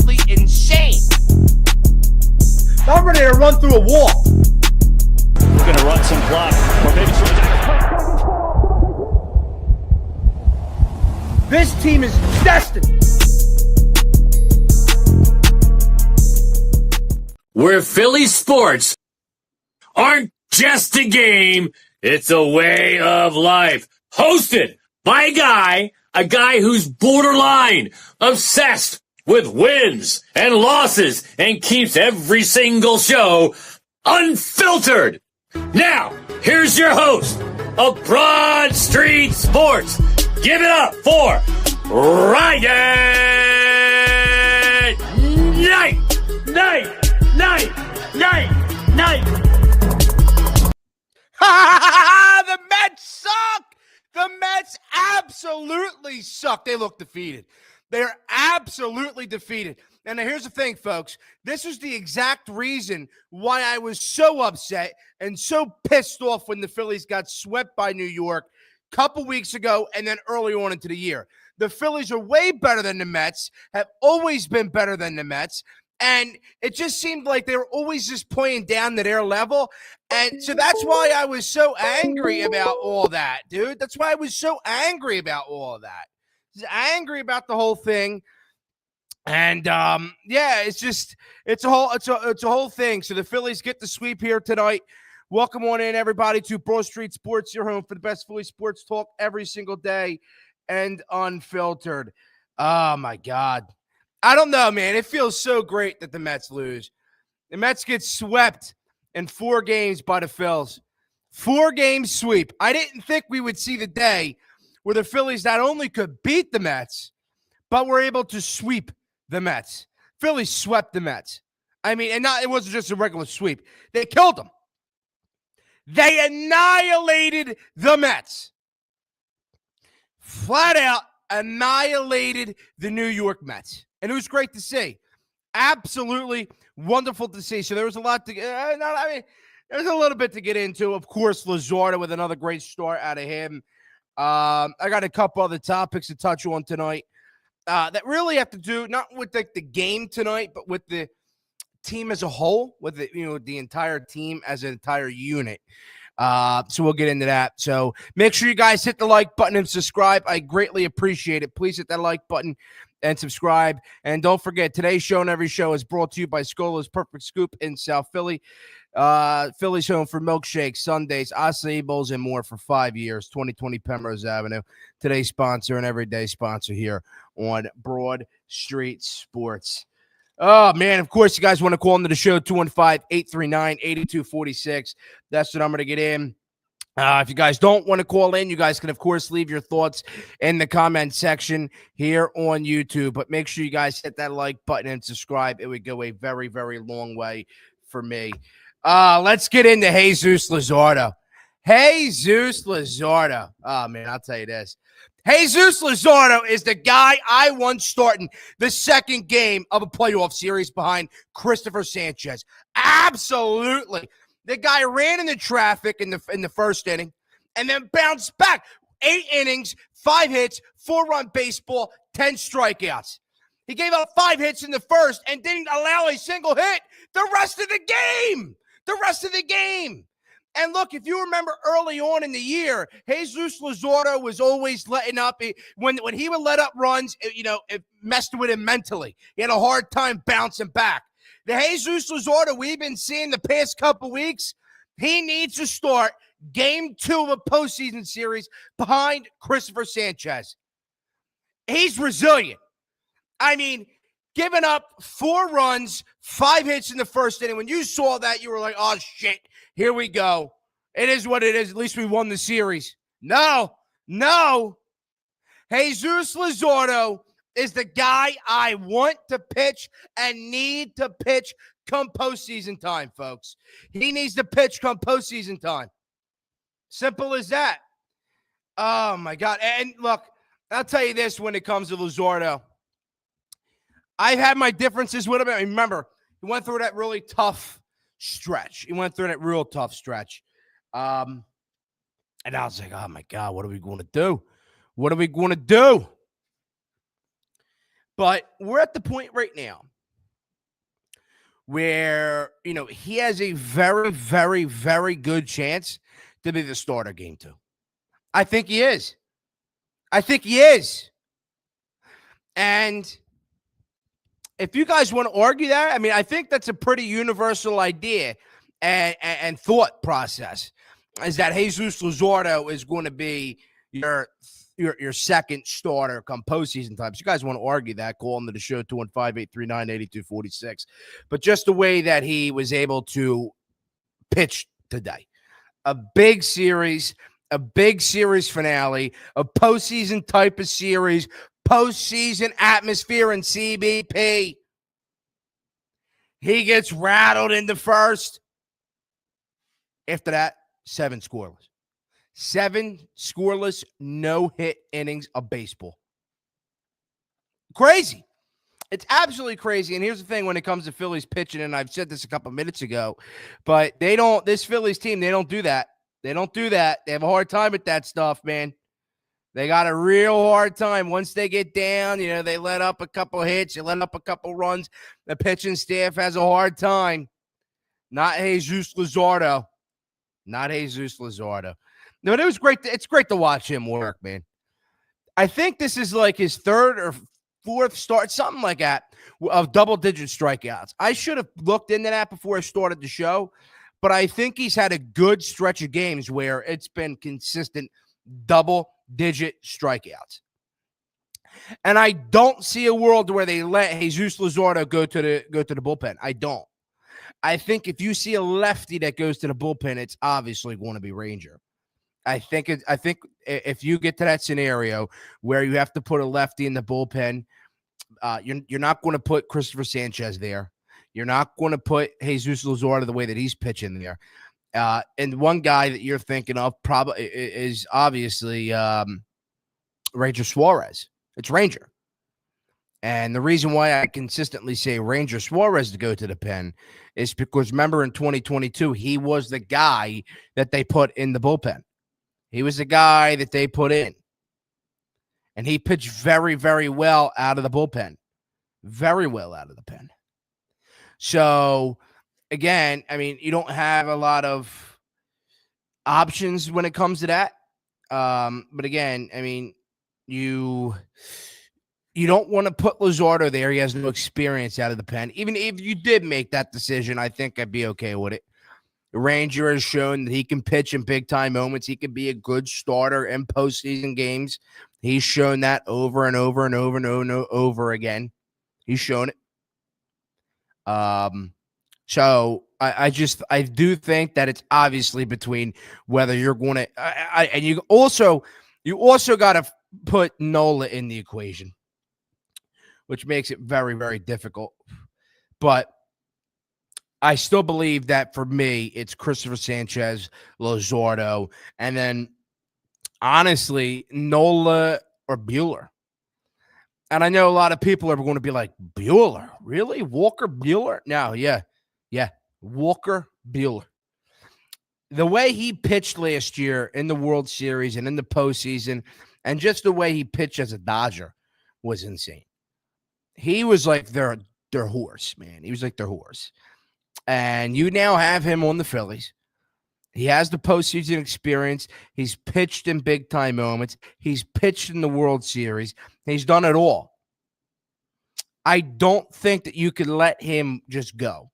absolutely insane. I'm ready to run through a wall. We're going to run some clock, or maybe This team is destined. Where Philly sports aren't just a game, it's a way of life. Hosted by a guy who's borderline obsessed with wins and losses and keeps every single show unfiltered. Now, here's your host of Broad Street Sports. Give it up for Ryan Knight. The Mets suck. The Mets absolutely suck. They look defeated. They're absolutely defeated. And now here's the thing, folks. This is the exact reason why I was so upset and so pissed off when the Phillies got swept by New York a couple weeks ago and then early on into the year. The Phillies are way better than the Mets, have always been better than the Mets. And it just seemed like they were always just playing down to their level. And so that's why I was so angry about all that, dude. That's why I was so angry about all of that. I was angry about the whole thing. And yeah, it's a whole thing. So the Phillies get the sweep here tonight. Welcome on in, everybody, to Broad Street Sports, your home for the best Philly sports talk every single day and unfiltered. Oh my God. I don't know, man. It feels so great that the Mets lose. The Mets get swept in 4 games by the Phils. 4-game sweep. I didn't think we would see the day where the Phillies not only could beat the Mets, but were able to sweep the Mets. Phillies swept the Mets. I mean, and it wasn't just a regular sweep. They killed them. They annihilated the Mets. Flat out annihilated the New York Mets. And it was great to see. Absolutely wonderful to see. So there was a lot to there's a little bit to get into. Of course, Luzardo with another great start out of him. I got a couple other topics to touch on tonight that really have to do not with the game tonight, but with the team as a whole, with the entire team as an entire unit. So we'll get into that. So make sure you guys hit the like button and subscribe. I greatly appreciate it. Please hit that like button and subscribe. And don't forget, today's show and every show is brought to you by Scola's Perfect Scoop in South Philly. Philly's home for milkshakes, sundaes, acai bowls, and more for 5 years. 2020 Penrose Avenue. Today's sponsor and everyday sponsor here on Broad Street Sports. Oh, man, of course, you guys want to call into the show, 215-839-8246. That's the number to get in. If you guys don't want to call in, you guys can, of course, leave your thoughts in the comment section here on YouTube. But make sure you guys hit that like button and subscribe. It would go a very, very long way for me. Let's get into Jesus Luzardo. Jesus Luzardo. Oh, man, I'll tell you this. Jesus Luzardo is the guy I want starting the second game of a playoff series behind Christopher Sanchez. Absolutely. The guy ran into traffic in the first inning and then bounced back. 8 innings, 5 hits, 4-run baseball, 10 strikeouts. He gave up 5 hits in the first and didn't allow a single hit the rest of the game. And look, if you remember early on in the year, Jesus Luzardo was always letting up. When he would let up runs, it messed with him mentally. He had a hard time bouncing back. The Jesus Luzardo we've been seeing the past couple weeks, he needs to start game 2 of a postseason series behind Christopher Sanchez. He's resilient. I mean, giving up 4 runs, 5 hits in the first inning. When you saw that, you were like, oh, shit, here we go. It is what it is. At least we won the series. No. Jesus Luzardo is the guy I want to pitch and need to pitch come postseason time, folks. He needs to pitch come postseason time. Simple as that. Oh, my God. And look, I'll tell you this when it comes to Luzardo. I've had my differences with him. Remember, he went through that really tough stretch. And I was like, oh, my God, what are we going to do? But we're at the point right now where, he has a very, very, very good chance to be the starter game 2. I think he is. And if you guys want to argue that, I mean, I think that's a pretty universal idea and thought process, is that Jesus Luzardo is going to be your second starter come postseason time. So you guys want to argue that, call into the show 215-839-8246. But just the way that he was able to pitch today, a big series finale, a postseason type of series, postseason atmosphere in CBP. He gets rattled in the first. After that, 7 scoreless. 7 scoreless, no-hit innings of baseball. Crazy. It's absolutely crazy. And here's the thing when it comes to Phillies pitching, and I've said this a couple minutes ago, but this Phillies team, they don't do that. They don't do that. They have a hard time with that stuff, man. They got a real hard time. Once they get down, they let up a couple hits, they let up a couple runs. The pitching staff has a hard time. Not Jesus Luzardo. No, it was great. It's great to watch him work, man. I think this is like his 3rd or 4th start, something like that, of double-digit strikeouts. I should have looked into that before I started the show, but I think he's had a good stretch of games where it's been consistent double-digit strikeouts. And I don't see a world where they let Jesus Luzardo go to the bullpen. I don't. I think if you see a lefty that goes to the bullpen, it's obviously going to be Ranger. I think if you get to that scenario where you have to put a lefty in the bullpen, you're not going to put Christopher Sanchez there. You're not going to put Jesus Luzardo the way that he's pitching there. And one guy that you're thinking of probably is obviously Ranger Suarez. It's Ranger. And the reason why I consistently say Ranger Suarez to go to the pen is because, remember, in 2022, he was the guy that they put in the bullpen. He was the guy that they put in. And he pitched very, very well out of the bullpen. Very well out of the pen. So, again, I mean, you don't have a lot of options when it comes to that. But, again, I mean, you don't want to put Luzardo there. He has no experience out of the pen. Even if you did make that decision, I think I'd be okay with it. The Ranger has shown that he can pitch in big-time moments. He can be a good starter in postseason games. He's shown that over and over and over and over again. He's shown it. So I do think that it's obviously between whether you're going to and you also got to put Nola in the equation, which makes it very, very difficult. But I still believe that for me, it's Christopher Sanchez, Luzardo, and then honestly, Nola or Buehler. And I know a lot of people are going to be like, Buehler? Really? Walker Buehler? No, yeah. Walker Buehler. The way he pitched last year in the World Series and in the postseason, and just the way he pitched as a Dodger was insane. He was like their horse, man. He was like their horse. And you now have him on the Phillies. He has the postseason experience. He's pitched in big-time moments. He's pitched in the World Series. He's done it all. I don't think that you could let him just go.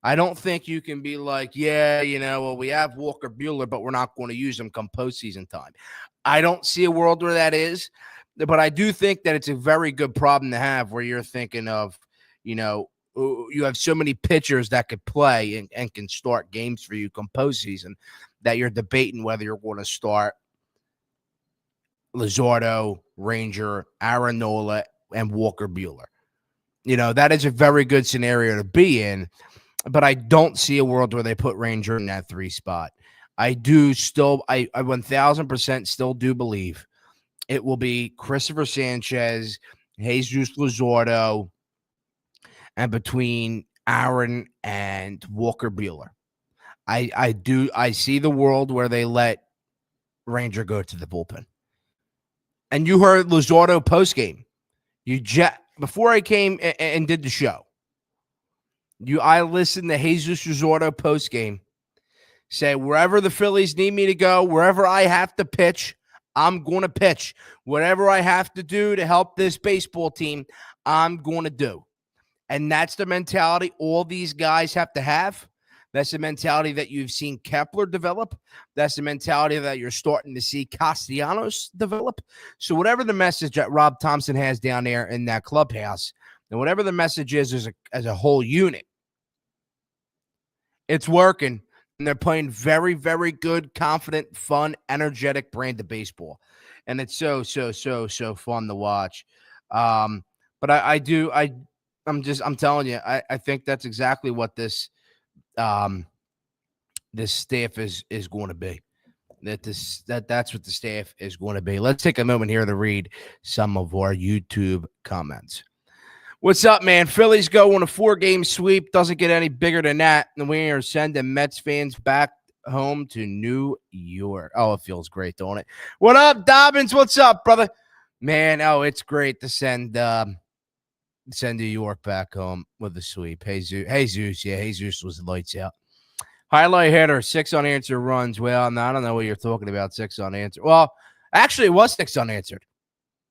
I don't think you can be like, we have Walker Buehler, but we're not going to use him come postseason time. I don't see a world where that is, but I do think that it's a very good problem to have where you're thinking of, you have so many pitchers that could play and can start games for you come postseason that you're debating whether you're going to start Luzardo, Ranger, Aaron Nola, and Walker Buehler. That is a very good scenario to be in, but I don't see a world where they put Ranger in that 3 spot. I 1000% still do believe it will be Christopher Sanchez, Jesus Luzardo, and between Aaron and Walker Buehler. I see the world where they let Ranger go to the bullpen. And you heard Luzardo postgame. Before I came and did the show, I listened to Jesus Resorto post game say, wherever the Phillies need me to go, wherever I have to pitch, I'm going to pitch. Whatever I have to do to help this baseball team, I'm going to do. And that's the mentality all these guys have to have. That's the mentality that you've seen Kepler develop. That's the mentality that you're starting to see Castellanos develop. So whatever the message that Rob Thompson has down there in that clubhouse, and whatever the message is as a whole unit, it's working. And they're playing very, very good, confident, fun, energetic brand of baseball. And it's so fun to watch. But I'm telling you, I think that's exactly what this this staff is going to be. That's what the staff is going to be. Let's take a moment here to read some of our YouTube comments. What's up, man? Phillies go on a 4-game sweep. Doesn't get any bigger than that. And we are sending Mets fans back home to New York. Oh, it feels great, don't it? What up, Dobbins? What's up, brother? Man, it's great to send New York back home with a sweep. Jesus. Yeah, Jesus was lights out. Highlight hitter, 6 unanswered runs. Well, no, I don't know what you're talking about, 6 unanswered. Well, actually, it was 6 unanswered.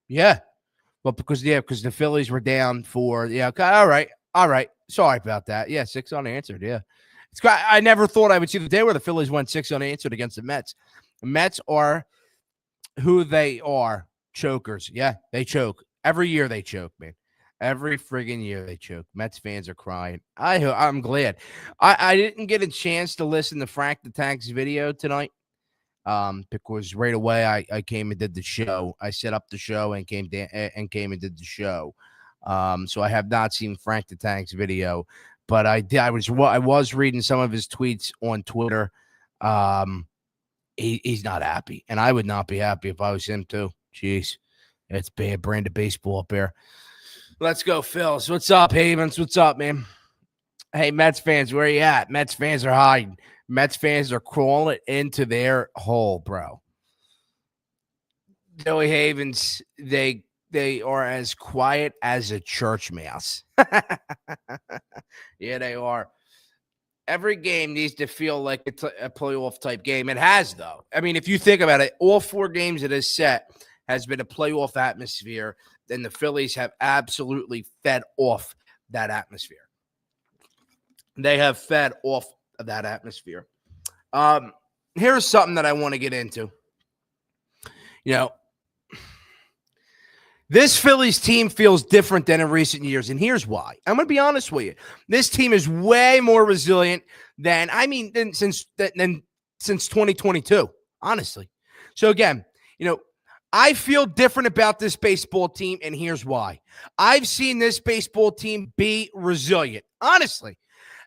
Yeah. Well, because the Phillies were down 4. Yeah, okay, all right. Sorry about that. Yeah, 6 unanswered. Yeah, I never thought I would see the day where the Phillies went 6 unanswered against the Mets. The Mets are who they are, chokers. Yeah, they choke every year. They choke, man. Every friggin' year they choke. Mets fans are crying. I'm glad. I didn't get a chance to listen to Frank the Tank's video tonight. Because right away I came and did the show. I set up the show and came and did the show. So I have not seen Frank the Tank's video, but I was reading some of his tweets on Twitter. He's not happy, and I would not be happy if I was him too. Jeez, it's bad brand of baseball up there. Let's go, Phils. What's up, Havens? What's up, man? Hey, Mets fans, where you at? Mets fans are hiding. Mets fans are crawling into their hole, bro. Joey Havens, they are as quiet as a church mouse. Yeah, they are. Every game needs to feel like it's a playoff type game. It has, though. I mean, if you think about it, all 4 games it has set has been a playoff atmosphere. Then the Phillies have absolutely fed off that atmosphere. They have fed off of that atmosphere. Here's something that I want to get into. This Phillies team feels different than in recent years, and here's why. I'm going to be honest with you. This team is way more resilient than since 2022, honestly. So again, I feel different about this baseball team, and here's why. I've seen this baseball team be resilient, honestly.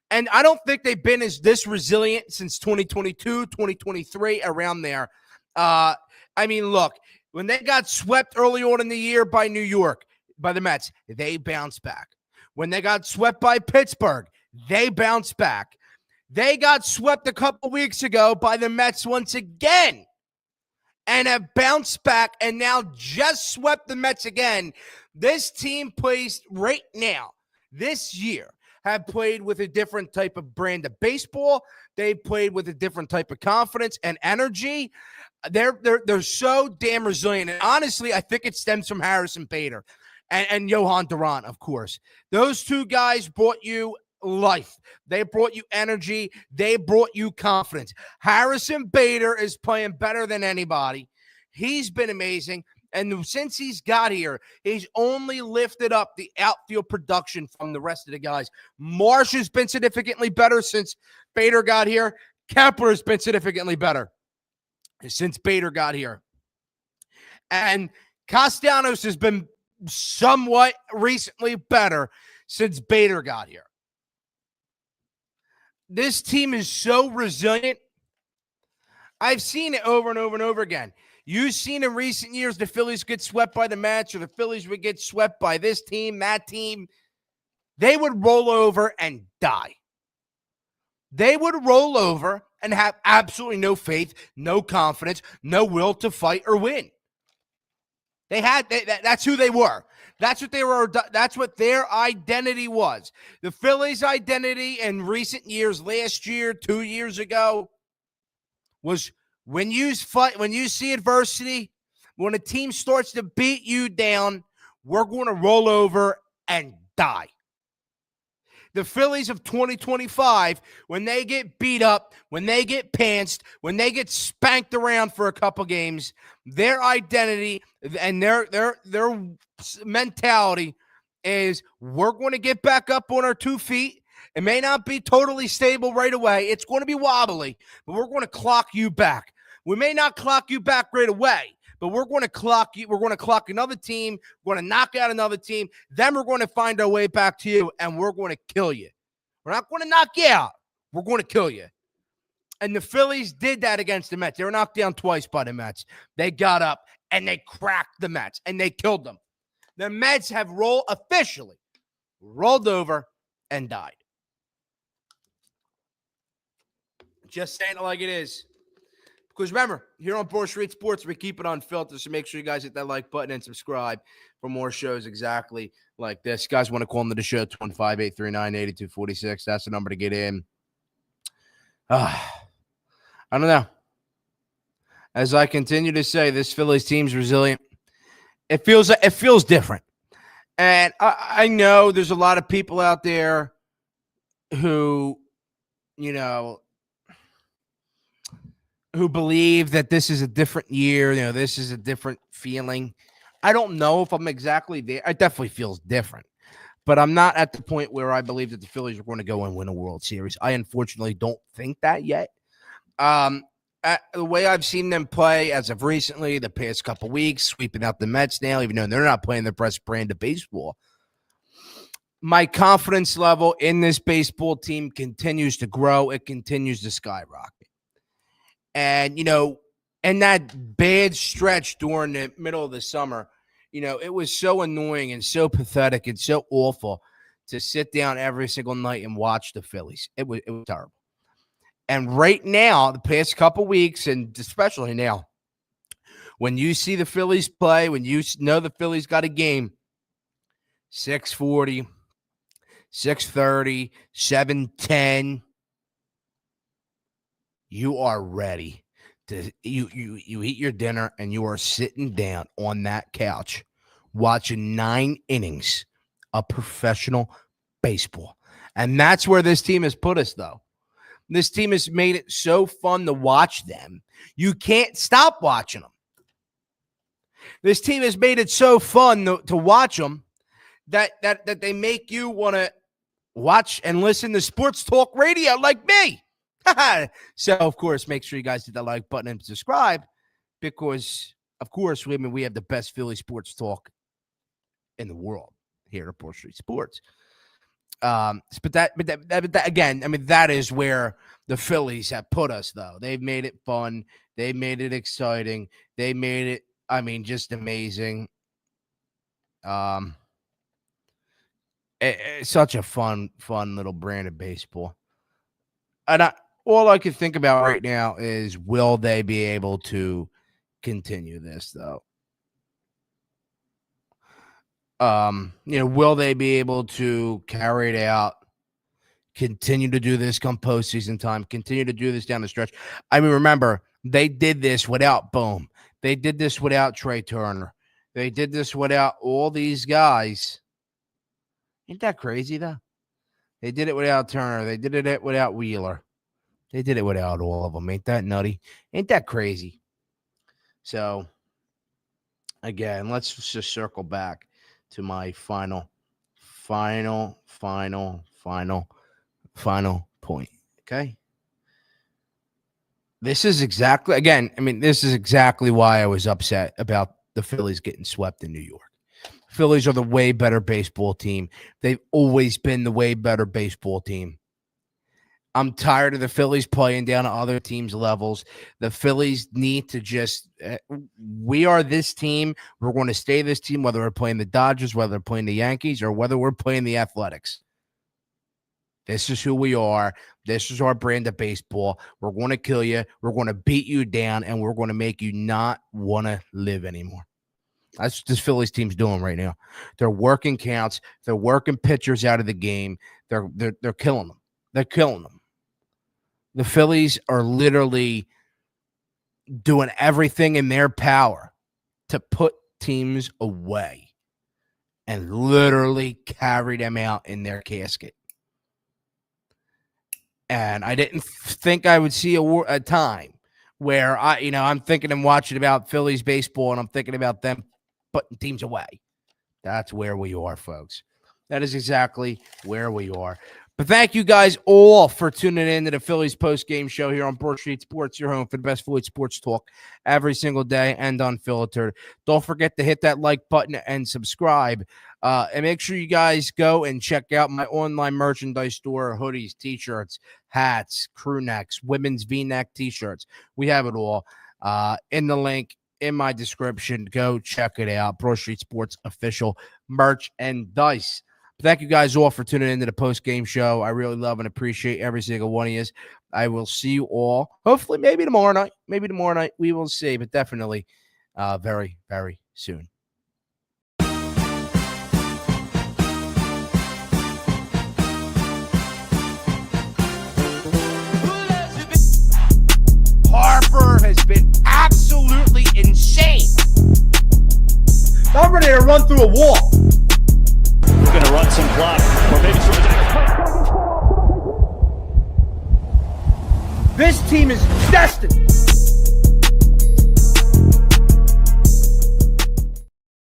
And I don't think they've been this resilient since 2022, 2023, around there. Look, when they got swept early on in the year by New York, by the Mets, they bounced back. When they got swept by Pittsburgh, they bounced back. They got swept a couple weeks ago by the Mets once again and have bounced back and now just swept the Mets again. This team plays right now, this year, have played with a different type of brand of baseball. They played with a different type of confidence and energy. They're so damn resilient. And honestly, I think it stems from Harrison Bader and Johan Duran, of course. Those 2 guys brought you life. They brought you energy. They brought you confidence. Harrison Bader is playing better than anybody. He's been amazing. And since he's got here, he's only lifted up the outfield production from the rest of the guys. Marsh has been significantly better since Bader got here. Kepler has been significantly better since Bader got here. And Castellanos has been somewhat recently better since Bader got here. This team is so resilient. I've seen it over and over and over again. You've seen in recent years the Phillies get swept by the Mets, or the Phillies would get swept by this team, that team. They would roll over and die. They would roll over and have absolutely no faith, no confidence, no will to fight or win. That's who they were. That's what they were. That's what their identity was. The Phillies' identity in recent years, last year, 2 years ago, was when you see adversity, when a team starts to beat you down, we're going to roll over and die. The Phillies of 2025, when they get beat up, when they get pantsed, when they get spanked around for a couple games, their identity and their mentality is we're going to get back up on our 2 feet. It may not be totally stable right away. It's going to be wobbly, but we're going to clock you back. We may not clock you back right away, but we're going to clock you. We're going to clock another team. We're going to knock out another team. Then we're going to find our way back to you, and we're going to kill you. We're not going to knock you out. We're going to kill you. And the Phillies did that against the Mets. They were knocked down twice by the Mets. They got up, and they cracked the Mets, and they killed them. The Mets have officially rolled over and died. Just saying it like it is. Because remember, here on Broad Street Sports, we keep it unfiltered, so make sure you guys hit that like button and subscribe for more shows exactly like this. You guys want to call into the show, 215-839-8246. That's the number to get in. I don't know. As I continue to say, this Phillies team's resilient. It feels different. And I know there's a lot of people out there who, who believe that this is a different year, this is a different feeling. I don't know if I'm exactly there. It definitely feels different. But I'm not at the point where I believe that the Phillies are going to go and win a World Series. I unfortunately don't think that yet. The way I've seen them play as of recently, the past couple weeks, sweeping out the Mets now, even though they're not playing the best brand of baseball, my confidence level in this baseball team continues to grow. It continues to skyrocket. And, in that bad stretch during the middle of the summer, it was so annoying and so pathetic and so awful to sit down every single night and watch the Phillies. It was terrible. And right now, the past couple weeks, and especially now, when you see the Phillies play, when you know the Phillies got a game, 6:40, 6:30, 7:10, you are ready. You eat your dinner and you are sitting down on that couch watching 9 innings of professional baseball. And that's where this team has put us, though. This team has made it so fun to watch them. You can't stop watching them. This team has made it so fun to watch them that they make you want to watch and listen to sports talk radio like me. So, of course, make sure you guys hit that like button and subscribe because, of course, we have the best Philly sports talk in the world here at Broad Street Sports. But that again, that is where the Phillies have put us, though. They've made it fun. They made it exciting. They made it, just amazing. It's such a fun little brand of baseball. And all I can think about right now is, will they be able to continue this, though? Will they be able to carry it out, continue to do this come postseason time, continue to do this down the stretch? Remember, they did this without Bohm. They did this without Trey Turner. They did this without all these guys. Ain't that crazy, though? They did it without Turner. They did it without Wheeler. They did it without all of them. Ain't that nutty? Ain't that crazy? So, again, let's just circle back to my final point. Okay? This is exactly why I was upset about the Phillies getting swept in New York. Phillies are the way better baseball team. They've always been the way better baseball team. I'm tired of the Phillies playing down to other teams' levels. The Phillies need to just we are this team. We're going to stay this team, whether we're playing the Dodgers, whether we're playing the Yankees, or whether we're playing the Athletics. This is who we are. This is our brand of baseball. We're going to kill you. We're going to beat you down, and we're going to make you not want to live anymore. That's what this Phillies team's doing right now. They're working counts. They're working pitchers out of the game. They're killing them. They're killing them. The Phillies are literally doing everything in their power to put teams away and literally carry them out in their casket. And I didn't think I would see a time where I'm thinking and watching about Phillies baseball, and I'm thinking about them putting teams away. That's where we are, folks. That is exactly where we are. But thank you guys all for tuning in to the Phillies post-game show here on Broad Street Sports, your home for the best Phillies sports talk every single day and unfiltered. Don't forget to hit that like button and subscribe. And make sure you guys go and check out my online merchandise store, hoodies, t-shirts, hats, crew necks, women's V-neck t-shirts. We have it all in the link in my description. Go check it out. Broad Street Sports official merchandise. Thank you guys all for tuning into the post-game show. I really love and appreciate every single one of you. I will see you all, hopefully, maybe tomorrow night. Maybe tomorrow night. We will see, but definitely very, very soon. Harper has been absolutely insane. I'm ready to run through a wall. We're going to run some clock, or maybe some. This team is destined